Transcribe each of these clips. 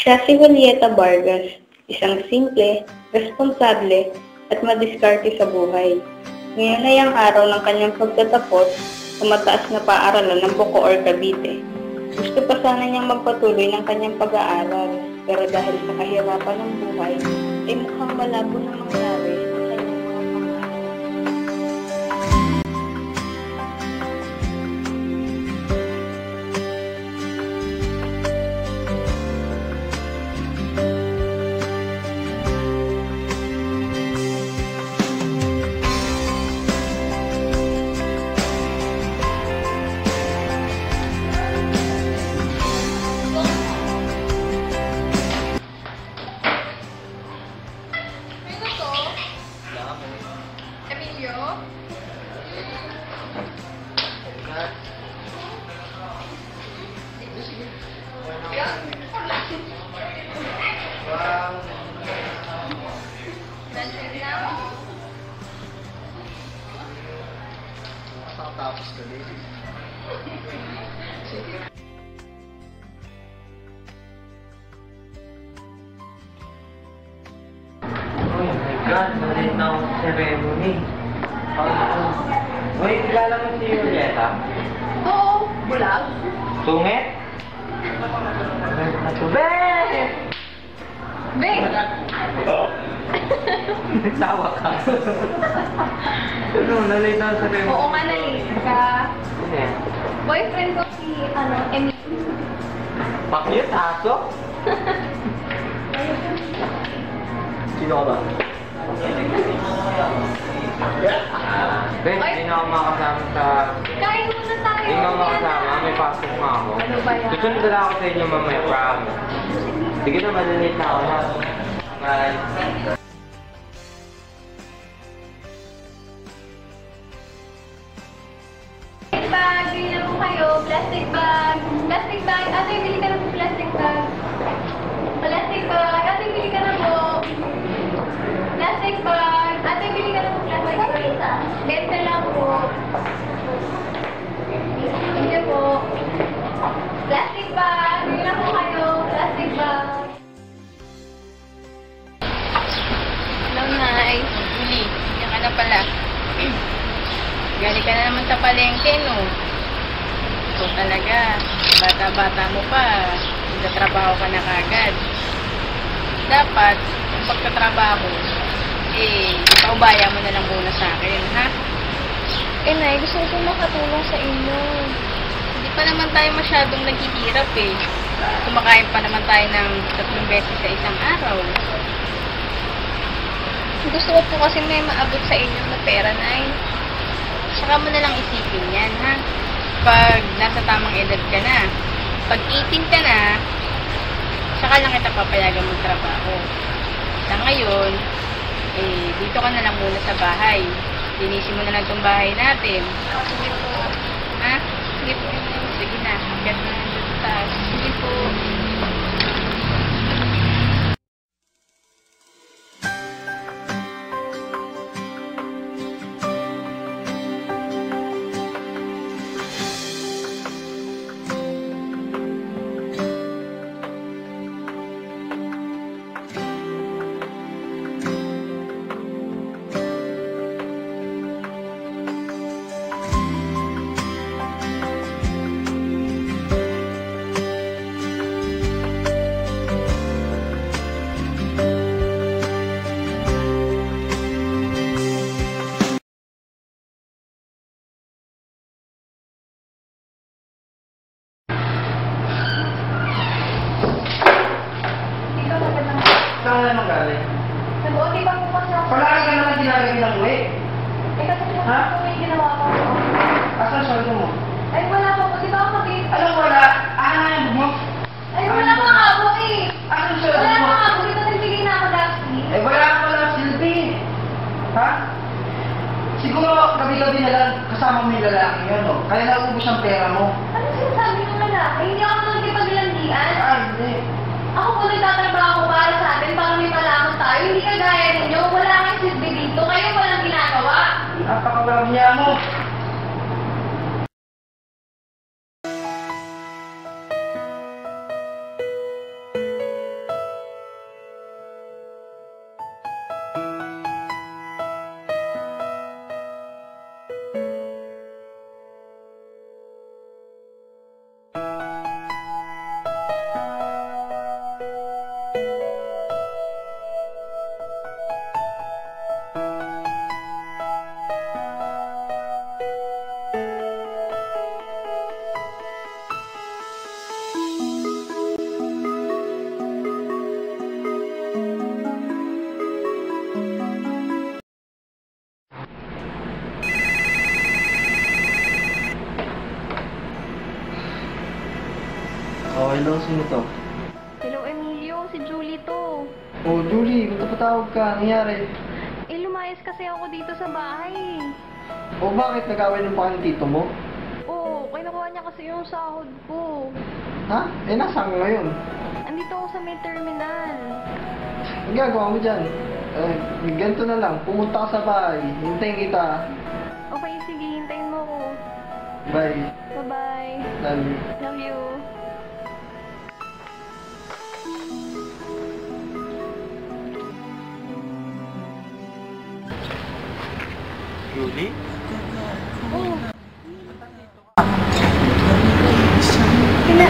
Siya si Julieta Vargas, isang simple, responsable, at madiskarte sa buhay. Ngayon ay ang araw ng kanyang pagtatapos sa mataas na paaralan ng Bacoor, Cavite. Gusto pa sana niyang magpatuloy ng kanyang pag-aaral, pero dahil sa kahirapan ng buhay, ay mukhang malabo na mangyari ang kanyang mga pangarap. Tapos ka din. Oh my God, malit na akong ceremony. Uy, kilala mo si Julieta? Oo, bulag. Sungit? Ben! Ben! Nagtawa ka. Ano, nalate na sa ceremony? Oo nga, nalate ka. Ano yan? Boyfriend ko si, Emil. Pakyut, aso? Sino ka ba? Ben, hindi na ako makasama sa... Kain muna tayo. Hindi na ako makasama, may pasok nga ako. Ano ba yan? Susunod na lang ako sa inyo mamaya, promise. Sige na, malalate na ako na. Bye. Bag, ganyan mo kayo. Plastic bag. Plastic bag. Ate, bili ka na po plastic bag. Plastic bag. Ate, bili ka na po. Plastic bag. Ate, bili ka na po plastic bag. Bente lang po. Thank you po. Plastic bag. Bili na po kayo. Plastic bag. Hello, Nay. Uli, yan ka na pala. Galing ka na naman sa palengke, no? Ito talaga. Bata-bata mo pa. Nagtatrabaho ka na kagad. Dapat, yung pagtatrabaho, paubaya mo na lang muna sa akin, ha? Nay, gusto ko makatulong sa inyo. Hindi pa naman tayo masyadong naghihirap, eh. Kumakain pa naman tayo ng 3 beses sa isang araw. Gusto ko po kasi may maabot sa inyo na pera, Nay. Saka mo na lang isipin yan, ha? Pag nasa tamang edad ka na, pag 18 ka na, saka lang kita papayagan magtrabaho. Sa ngayon, dito ka na lang muna sa bahay. Linisin mo na lang itong bahay natin. Sige po. Ha? Sige po. Sige na. Hanggang na lang sa taas. Sige po. Saan ka naman galing? Nag-OT ba po kasi ako? Palagi ka naman ginagawin ng uwi. Kasi po Ha? may ginawa ko. Asan ang sweldo mo? Ay, wala po. Kasi baka mag-i- Alam wala. Ano nga yung mo? Ay, wala pa nga po eh. Asan ang sweldo Wala mo? pa nga po. Ito nagbigay na ako last week. Eh wala ka pala silbi. Ha? Siguro gabi-gabi na lang kasama mo yung lalaki yun, no? Kaya naubos ang pera mo. Ano sinasabi ng lalaki? Hindi ako nagkipaglandian. Ah, hindi. Ako po nagtatrabaho para sa atin para may malaman tayo. Hindi kagaya ninyo. Wala kang silbi dito. Kayo walang ginagawa. Napakawalang niya mo. Oh, hello, sino to? Hello, Emilio. Si Julie to. Oh, Julie, kung patawag ka, nangyari? Eh, lumayas kasi ako dito sa bahay. Oh, bakit nag-away ng pa ng tito mo? Oo, kinukuha niya kasi yung sahod ko. Ha? Eh, nasaan ka ngayon? Andito ako sa may terminal. Ang gagawa mo dyan? Ganito na lang, pumunta ka sa bahay, hintayin kita. Okay, sige. Hintayin mo ko. Bye. Bye-bye. Love you. Love you. Julie? Oh,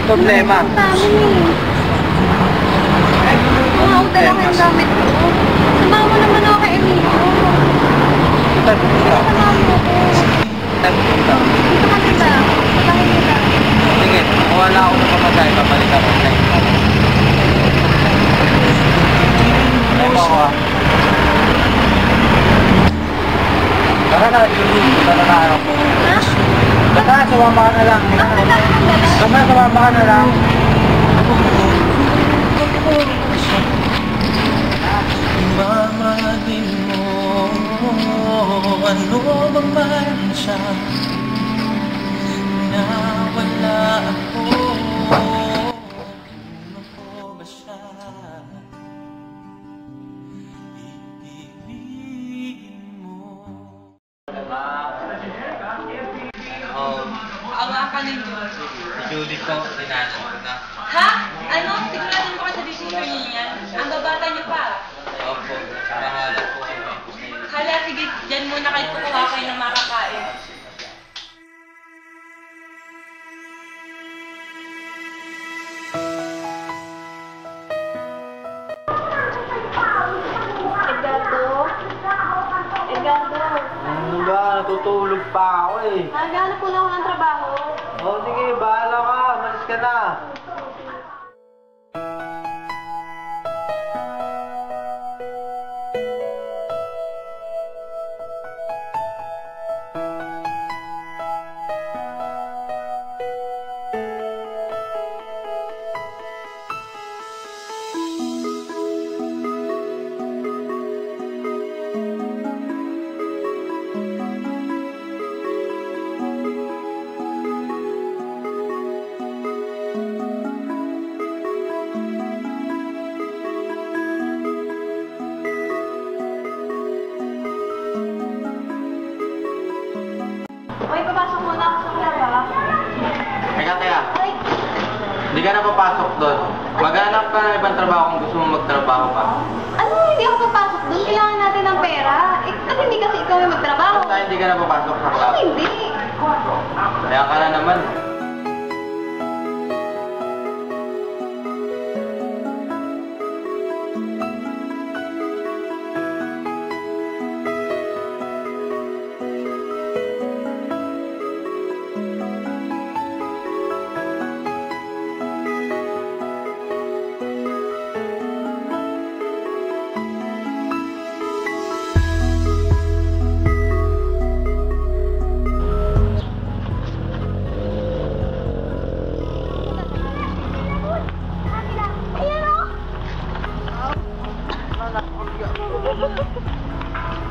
Problema. mga udala ko yung gamit ko. Samahan mo naman ako kay Emilio. Samahan mo ko. Dito ka nila. Patahin nila. Sige, kung wala ako na pamatay, papalik ako sa inyo. Ay mo ako. Tara na, Julie. Tara na ako. Ha? Tara, sumama ka na lang. Sumama ka na lang. Mamahalin mo, ano bang meron siya na wala ako? Ano ko ba siya? Ibigin mo. Ang ka ng Diyos. Si Julie ko, sinanong ko na. Ha? Ano? Sigurado mo ka sa decision niya yan? Ang babata niyo pa. Opo, bahala po kayo. Hala, sige, dyan muna kayo kukuha kayo ng makakain. Edgardo? Edgardo? Ano ba? Natutulog pa ako eh. Naghanap ko lang ako ng trabaho. Oh, sige, bahala ka. Malis ka na. Okay, papasok muna ako sa trabaho. Teka. Hindi ka na papasok doon. Maghanap ka ng ibang trabaho kung gusto mo magtrabaho pa. Ano? Hindi ako papasok doon. Kailangan natin ng pera. At hindi kasi ikaw yung magtrabaho. Basta hindi ka na papasok sa club. Hindi. Kaya ka na naman.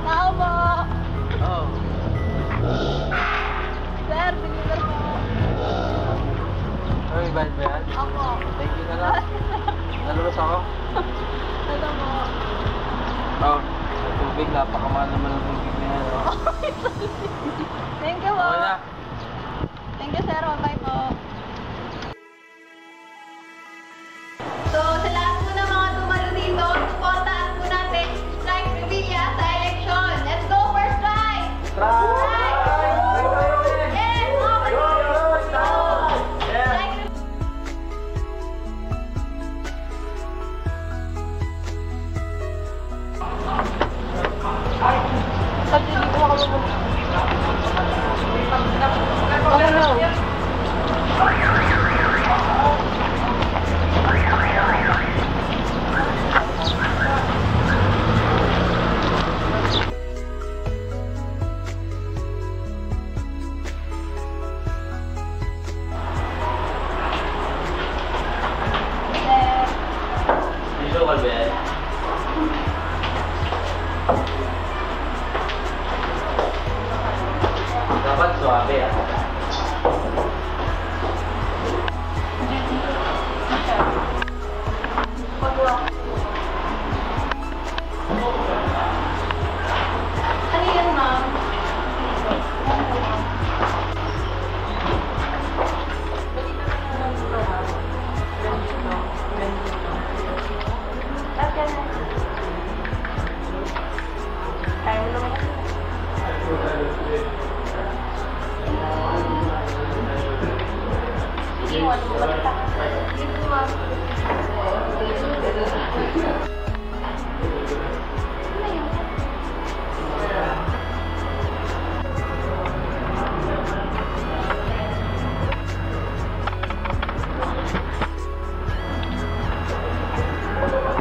Tao mo. Oh. Sir, deliver mo. Ay, bad ba yan? Ako. Thank you na lang. Nalabas ako. Ito mo. Oh, tubig. Napakamahal naman ang tubig na yan. Oh. Thank you po. Okay na. Thank you, sir. Bye po. So, sa lahat po ng mga tumalo dito, supportahan po natin Strike Revilla sa election. Let's go for Strike! Strike! Yes! Mga Strike! Pag hindi ko makamulit. mo, ano mo ba sa dito, ma'am? Ano yun?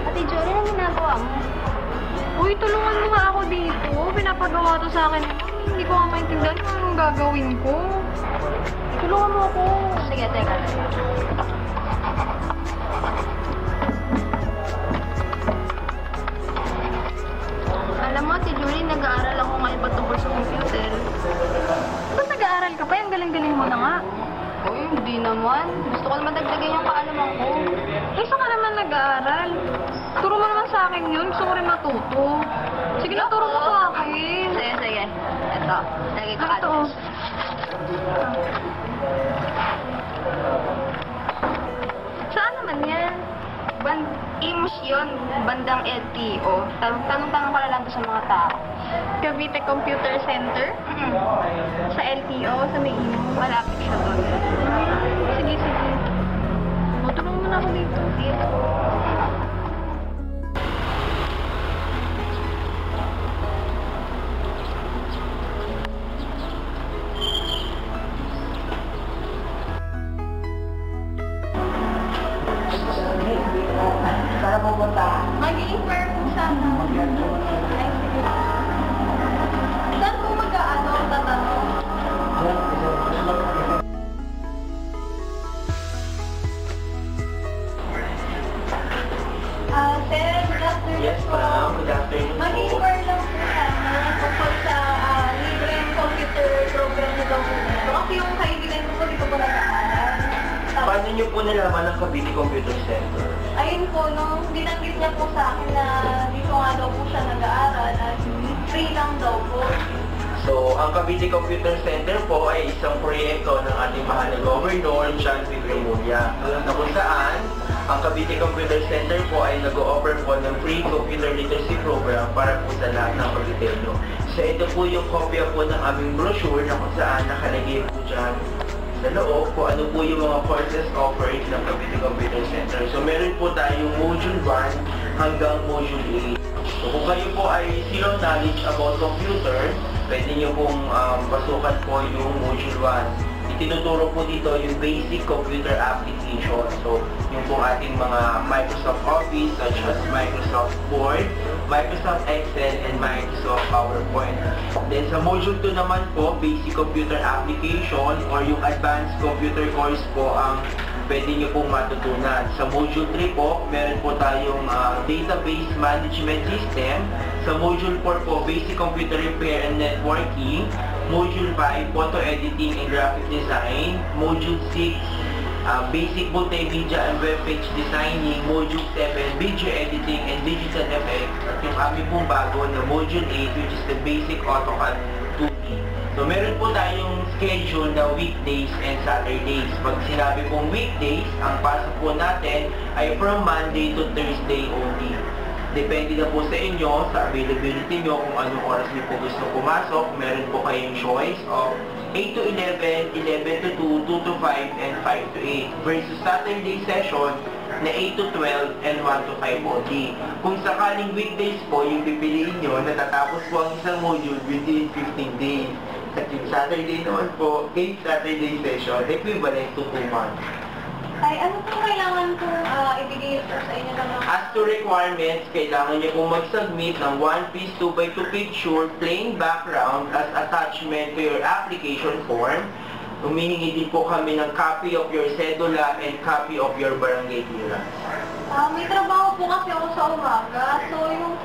Ate Jory, anong ginagawa mo? Uy, tulungan mo nga ako dito. Pinapagawa to sa akin. Hindi ko nga maintindihan kung anong gagawin ko. Tulungan mo ako. Sige, teka. Alam mo, Ate Julie, nag-aaral ako ngayon patungkol sa computer. Ba't nag-aaral ka pa? Ang galing-galing mo na nga. Uy, hindi naman. Gusto ko naman dagdagan yung kaalaman ko. Eh, saan ka naman nag-aaral? Turo mo naman sa akin yun. Gusto ko rin matuto. Sige na, turo mo sa akin. Sige, sige. Ito, lagay ko Ito. address. Saan naman yan? IMS yun, bandang LTO. Tanong-tanong ko na lang to sa mga tao. Cavite Computer Center? Sa LTO, sa may imo. Malapit siya doon. Sige, sige. O, tulungan mo na ako dito. Sige. Para pupunta. Mag-i-inquire po sana. Ay, sige. Saan po mag-aano ang tatanong? Sir, good afternoon Yes, po. ma'am. Good afternoon po. Mag-inquire lang po sana tungkol sa libreng computer program ni Dr. Nito. Kasi yung kaibigan ko po dito po nag-aaral. Tapos, Paano niyo po nalaman ang Cavite Computer Center? ayun po, nung binanggit niya po sa akin na dito nga daw po siya nag-aaral at free lang daw po. So, ang Cavite Computer Center po ay isang proyekto ng ating mahal na Governor John P. Remulla, na kung saan ang Cavite Computer Center po ay nag-o-offer po ng free computer literacy program para po sa lahat ng Caviteño. So, ito po yung kopya po ng aming brochure na kung saan nakalagay po dyan sa loob kung ano po yung mga courses offered ng Cavite Computer Center. So, meron po tayong Module 1 hanggang Module 8. So, kung kayo po ay zero knowledge about computer, pwede nyo pong pasukan po yung Module 1. Itinuturo po dito yung basic computer application. So, yung po ating mga Microsoft Office such as Microsoft Word, Microsoft Excel, and Microsoft PowerPoint. Then sa Module 2 naman po, basic computer application or yung advanced computer course po ang pwede nyo pong matutunan. Sa Module 3 po, meron po tayong database management system. Sa Module 4 po, basic computer repair and networking. Module 5, photo editing and graphic design. Module 6, basic multimedia and web page designing. Module 7, video editing and digital effects. At yung aming pong bago na Module 8, which is the basic AutoCAD 2D. So, meron po tayong schedule na weekdays and Saturdays. Pag sinabi pong weekdays, ang pasok po natin ay from Monday to Thursday only. Depende na po sa inyo, sa availability nyo, kung anong oras nyo po gusto pumasok. Meron po kayong choice of 8 to 11, 11 to 2, 2 to 5, and 5 to 8. Versus Saturday session na 8 to 12 and 1 to 5 only. Kung sakaling weekdays po, yung pipiliin nyo, natatapos po ang isang module within 15 days. At yung Saturday naman po, 8 Saturday session, equivalent to 2 months. Ay, ano po kailangan kong ibigay sa inyo ng mga... As to requirements, kailangan niyo pong mag-submit ng 1-piece 2x2 picture, plain background as attachment to your application form. Humihingi din po kami ng copy of your cedula and copy of your barangay clearance. May trabaho po kasi ako sa umaga. So, yung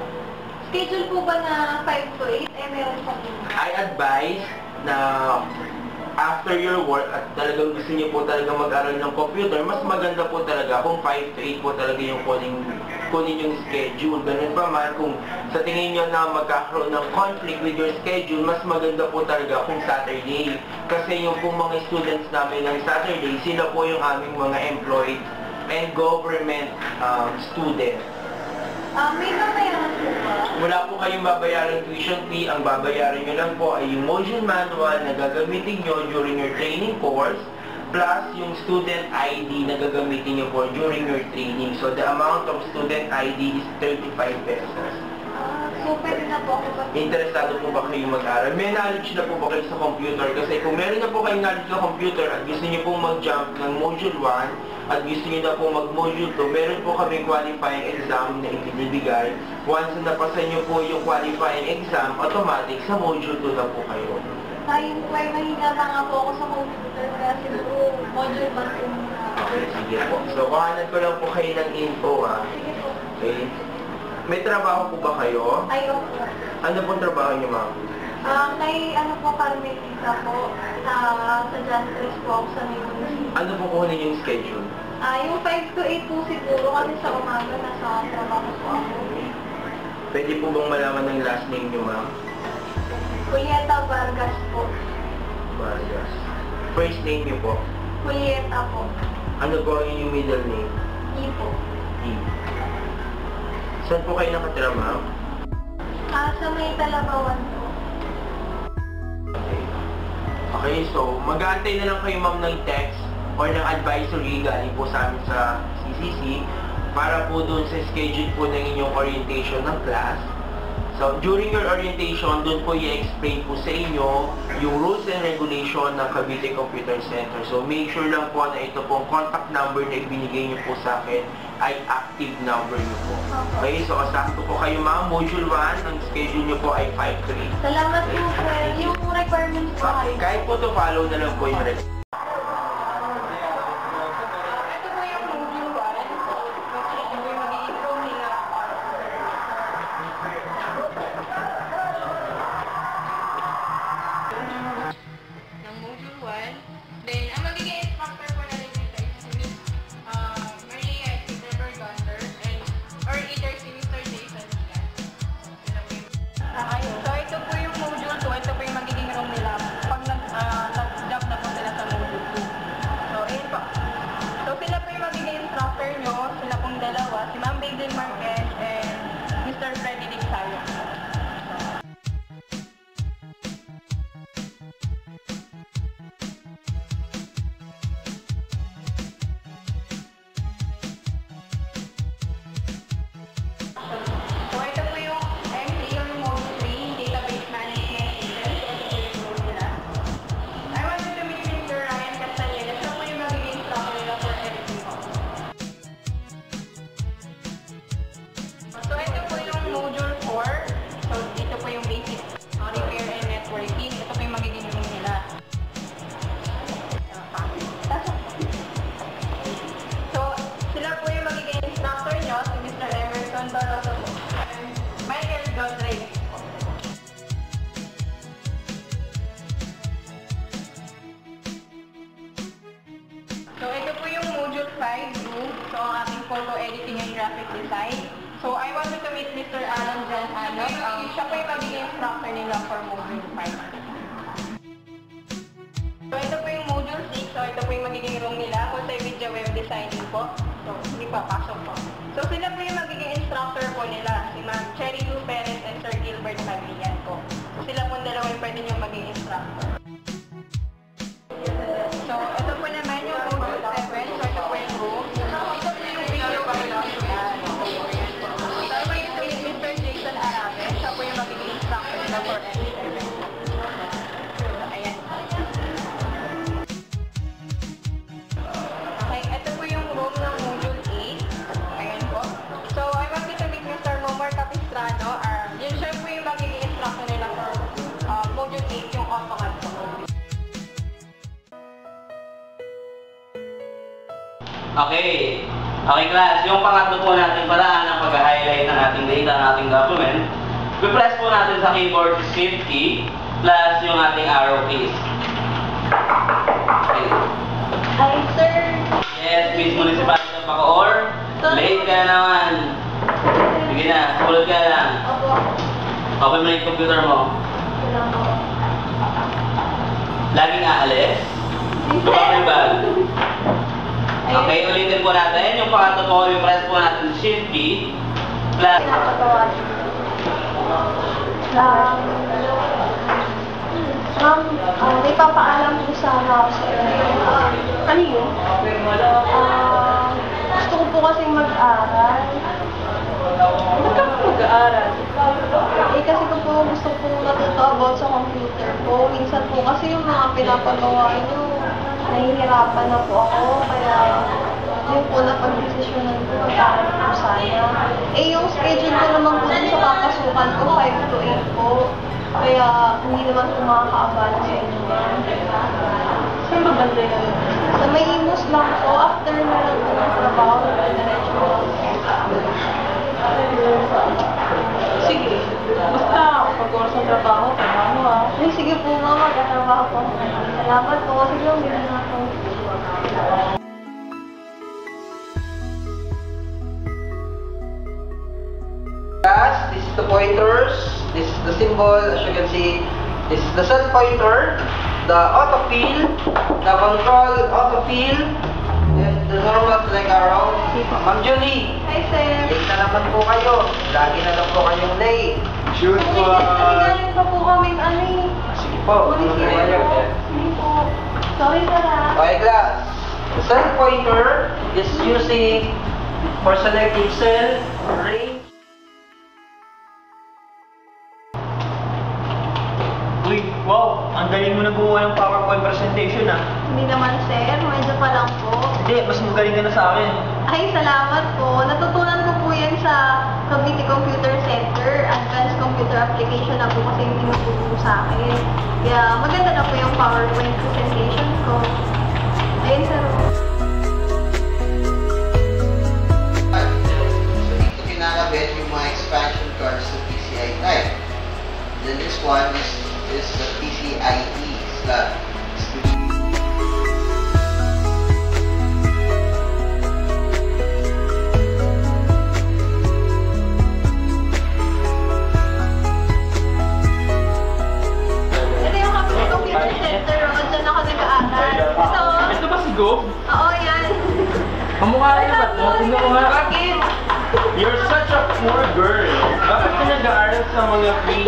schedule po ba na 5 to 8, meron po po. I advise na after your work at talagang gusto niyo po talaga mag-aral ng computer, mas maganda po talaga kung 5 to 8 po talaga yung kunin yung schedule. Ganun pa man, kung sa tingin niyo na magkakaroon ng conflict with your schedule, mas maganda po talaga kung Saturday. Kasi yung pong mga students namin ng Saturday, sila po yung aming mga employed and government students. May babayaran po ba? Wala po kayong babayaran tuition fee. Ang babayaran nyo lang po ay yung module manual na gagamitin nyo during your training course plus yung student ID na gagamitin nyo po during your training. So, the amount of student ID is 35 pesos. So, pwede na po ako Interesado po ba kayo mag-aral? May knowledge na po ba kayo sa computer? Kasi kung meron na po kayong knowledge sa computer at gusto niyo pong mag-jump ng Module 1 at gusto niyo na po mag-Module 2, meron po kami qualifying exam na ibinibigay. Once na napasa niyo po yung qualifying exam, automatic sa Module 2 na po kayo. Ay, mahina na nga po ako sa computer kaya siguro module 1 po muna. Okay, sige po. So, kuhanan ko lang po kayo ng info, ha? Sige po. Okay. May trabaho po ba kayo? Ay, opo. Ano pong trabaho niyo, ma'am? May ano po, paramedica po. Sa Jantres po ako sa Nigunis. Ano po kuhanin yung schedule? Yung 5 to 8 po siguro kasi sa umaga nasa trabaho po ako. Pwede po bang malaman ng last name niyo, ma'am? Julieta Vargas po. Vargas. First name niyo po? Julieta po. Ano po ang inyong middle name? E po. E. Saan po kayo nakatira, ma'am? Sa may Talabawan po. Okay. Okay, so mag-aantay na lang kayo, ma'am, ng text or ng advisory galing po sa amin sa CCC para po doon sa schedule po ng inyong orientation ng class. So, during your orientation, doon po i-explain po sa inyo yung rules and regulation ng Cavite Computer Center. So, make sure lang po na ito pong contact number na ibinigay niyo po sa akin ay active number niyo po. Okay, so sakto po kayo, ma'am. Module 1, ang schedule niyo po ay 5-3. Salamat po, sir. Yung requirements po Okay, ay... kahit po to follow na lang po yung requirements. Ito po yung module 1. Ito po yung mag-i-intro nila. Ng Module 1. Then, ang magiging instructor po natin dito is si Miss Maria Isabel Gunter or either si Mr. Jason Diaz. So, ito po yung module 2. Ito po yung magiging room nila pag nag-jump na po sila sa module 2. So, ayun po. So, sila po yung magiging instructor nyo. Sila pong dalawa. Si Ma'am Bailey Marquez and Mr. Freddy Dixayo. So, ito po yung M3 or Module 3, Database Management System. So, ito po yung role nila. I want you to meet Mr. Ryan Castaneda. Siya po yung magiging instructor nila for everything po. So, ito po yung Module 4. So, dito po yung basic repair and networking. Ito po yung magiging role nila. So, sila po yung magiging instructor nyo, si Mr. Emerson Barroso po. And Michael Godrey. So, ito po yung Module 5 group. So, ang ating photo editing and graphic design. So, I want you to meet Mr. Alan John Hanok. Siya po yung magiging instructor nila for Module 5. So, ito po yung Module 6. So, ito po yung magiging room nila. Multimedia web designing po. So, hindi pa pasok po. So, sila po yung magiging instructor po nila. Si Ma'am Cherry Lou Perez and Sir Gilbert Maglian po. So, sila po dalawa yung pwede nyo maging instructor. So, ito po naman yung Module 7. So, ito po yung room. Ito po yung video po nila. So, ito po yung Mr. Jason Arabe. Siya po yung magiging instructor nila for M7. Ayan. Okay, ito po yung room ng Module 8. Ayan po. So, I want you to meet Mr. Momar Capistrano. Yun siya po yung magiging instructor nila for Module 8, yung AutoCAD po. Okay. Okay, class. Yung pangatlo po natin paraan ng pag-highlight ng ating data, ng ating document, i-press po natin sa keyboard Shift key plus yung ating arrow keys. Okay. Hi, sir. Yes, Miss Municipality ng Bacoor. Late ka naman. Sige na, sulat ka lang. Opo. Open mo na yung computer mo. Wala po. Laging aalis. Tupak mo yung bag. Okay, ulitin po natin. Yung pangatlo po, i-press po natin Shift key plus... Pinapatawa niyo. Ma'am, may papaalam po sana ako sa inyo. Ano yun? Gusto ko po kasing mag-aral. Ba't ka po mag-aaral? Kasi ko po gusto po natuto about sa computer po. Minsan po kasi yung mga pinapagawa nyo, nahihirapan na po ako. Kaya yung po napag-desisyonan ko, mag-aaral po sana. Yung schedule ko naman po dun sa papasukan ko, 5 to 8 po. Kaya hindi naman po makakaabala sa inyo. Saan ba banda yun? Sa may imus lang po. After na lang po ng trabaho, diretso ko lang. Sige. Basta, pag oras ng trabaho, trabaho ah. Ay, sige po nga, magkatrabaho po. Salamat po. Sige lang, hindi na ako. This is the pointers. This is the symbol. As you can see, this is the set pointer, the autofill, the control autofill, and the normal select arrow. Ma'am Julie, Hi, sir. late na naman po kayo. Lagi na lang po kayong late. Shoot Ay, galing pa po kaming ano eh. Sige po. Sige po. Sorry, sir ah. Okay, class. The set pointer is using for selecting cell, range. Uy, wow! Ang galing mo nagawa ng PowerPoint presentation ah. Hindi naman, sir. Medyo pa lang po. Hindi, mas magaling ka na sa akin. Ay, salamat po. Natutunan ko po yan sa Cavite Computer Center. Advanced Computer Application na po kasi yung tinuturo sa akin. Kaya maganda na po yung PowerPoint presentation ko. Ayun, sir. So, dito kinakabit yung mga expansion cards sa PCI type. Then this one is the PCIe slot. Ito yung Cavite Computer Center. Diyan ako nag-aaral. So, Ito ba si Gob? oo, yan. Kamukha rin ba? Tingnan mo nga. Bakit? You're such a poor girl. Bakit ka nag-aaral sa mga free?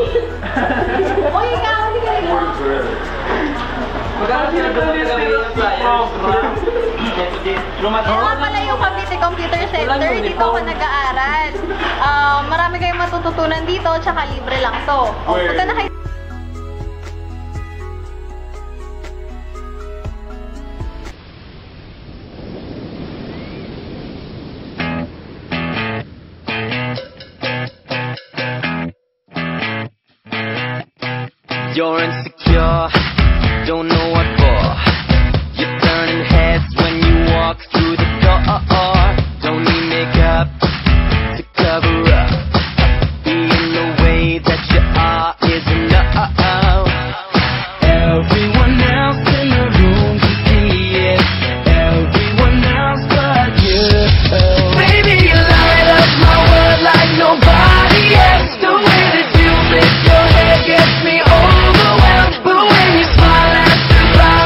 Uy, ikaw, hindi ka rin. Poor girl. Magkano sila gawin ng flyers? Yan nga pala yung Cavite Computer Center. Dito ako nag-aaral. Marami kayong matututunan dito, tsaka libre lang to. O, punta na kayo. You're insecure, don't know what for. You're turning heads when you walk through the door. Don't need makeup to cover up. Being the way that you are is enough. Everyone else in the room can see it. Everyone else but you. Baby, you light up my world like nobody else. The way that you lift your head gets me overwhelmed. But when you smile at the crowd,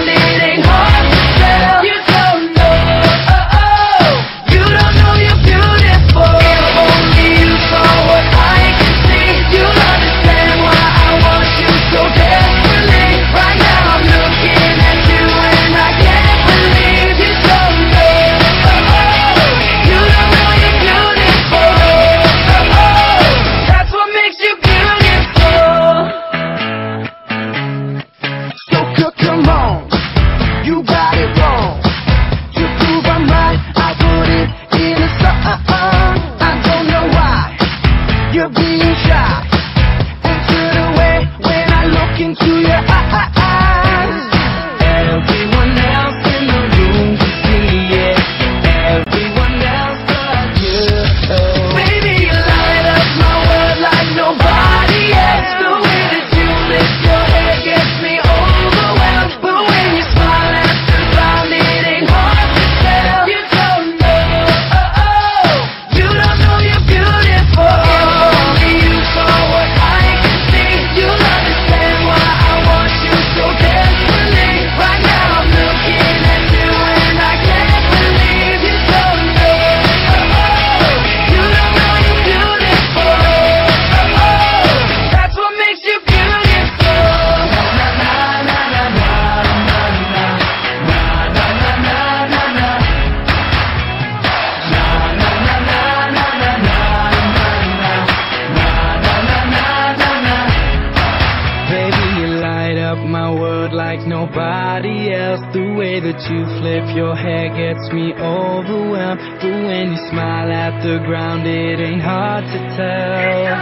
else. The way that you flip your hair gets me overwhelmed. But when you smile at the ground, it ain't hard to tell.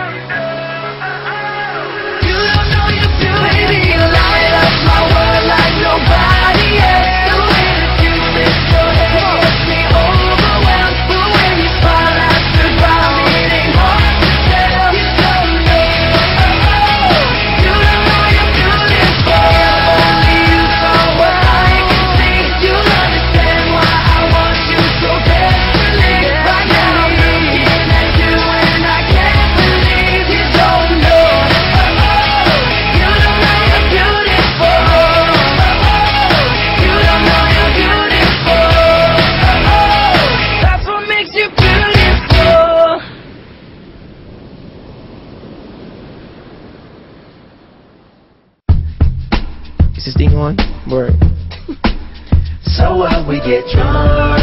You don't know you do, baby. You light up my world like nobody else. The way that you flip your hair gets me overwhelmed. But when you smile at the ground, it ain't hard to tell. You don't know. You don't know you're beautiful. Only you saw what I can see. You'll understand why I want you so desperately. Right now I'm looking at you and I can't believe you don't know. You don't know you're beautiful. You don't know you're beautiful. That's what makes you beautiful. Is this thing on? Word. So what, we get drunk.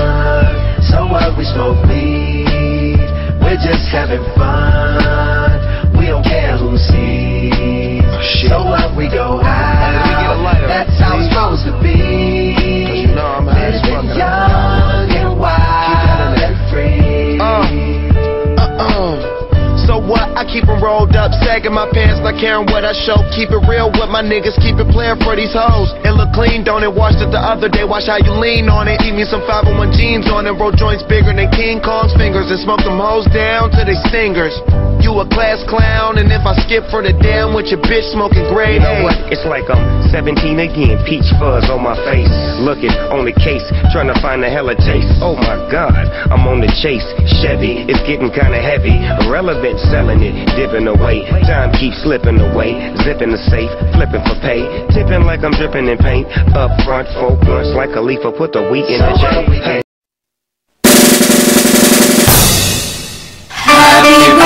So what, we smoke weed. We're just having fun. We don't care who sees. So what, we go out. That's how it's supposed to be. Living young and wild and free. So what? I keep them rolled up, sagging my pants, not caring what I show. Keep it real with my niggas, keep it playing for these hoes. It look clean, don't it? Washed it the other day, watch how you lean on it. Eat me some 501 jeans on it, roll joints bigger than King Kong's fingers, and smoke them hoes down to they stingers. You a class clown, and if I skip for the damn with your bitch smoking grade. You know what? It's like I'm 17 again, peach fuzz on my face. Looking on the case, trying to find a hella chase. Oh my God, I'm on the chase. Chevy, it's getting kinda heavy. Irrelevant, selling it, dipping away. Time keeps slipping away. Zipping the safe, flipping for pay. Tipping like I'm dripping in paint. Up front, 4 blunts like a leaf, put the wheat in the J. Hey. Have you